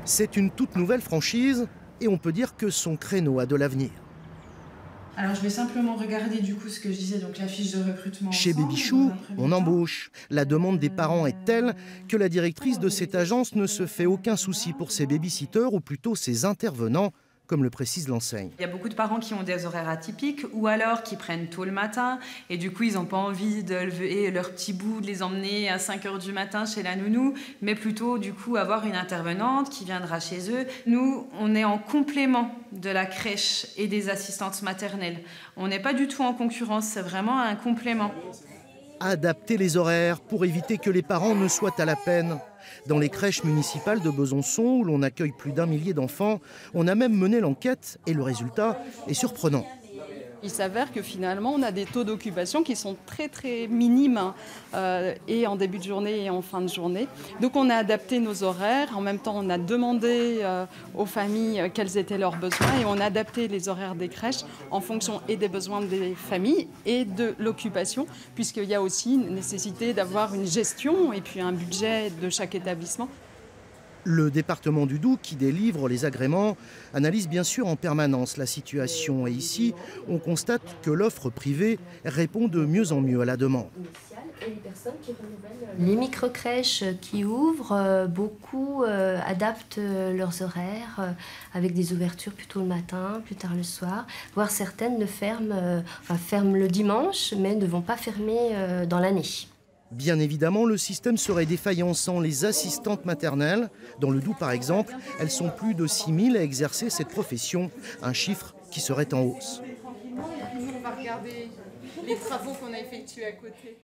C'est une toute nouvelle franchise et on peut dire que son créneau a de l'avenir. Alors je vais simplement regarder du coup ce que je disais, donc la fiche de recrutement. Chez Babychou, on embauche. La demande des parents est telle que la directrice de cette agence ne se fait aucun souci pour ses babysitters ou plutôt ses intervenants, comme le précise l'enseigne. Il y a beaucoup de parents qui ont des horaires atypiques ou alors qui prennent tôt le matin et du coup ils n'ont pas envie de lever leur petit bout, de les emmener à 5 h du matin chez la nounou, mais plutôt du coup avoir une intervenante qui viendra chez eux. Nous, on est en complément de la crèche et des assistantes maternelles. On n'est pas du tout en concurrence, c'est vraiment un complément. Adapter les horaires pour éviter que les parents ne soient à la peine. Dans les crèches municipales de Besançon, où l'on accueille plus d'1 millier d'enfants, on a même mené l'enquête et le résultat est surprenant. Il s'avère que finalement, on a des taux d'occupation qui sont très minimes, et en début de journée et en fin de journée. Donc on a adapté nos horaires. En même temps, on a demandé aux familles quels étaient leurs besoins et on a adapté les horaires des crèches en fonction et des besoins des familles et de l'occupation, puisqu'il y a aussi une nécessité d'avoir une gestion et puis un budget de chaque établissement. Le département du Doubs, qui délivre les agréments, analyse bien sûr en permanence la situation. Et ici, on constate que l'offre privée répond de mieux en mieux à la demande. Les micro-crèches qui ouvrent, beaucoup adaptent leurs horaires avec des ouvertures plutôt le matin, plus tard le soir, voire certaines ferment le dimanche, mais ne vont pas fermer dans l'année. Bien évidemment, le système serait défaillant sans les assistantes maternelles. Dans le Doubs, par exemple, elles sont plus de 6 000 à exercer cette profession, un chiffre qui serait en hausse. On va regarder les travaux qu'on a effectués à côté.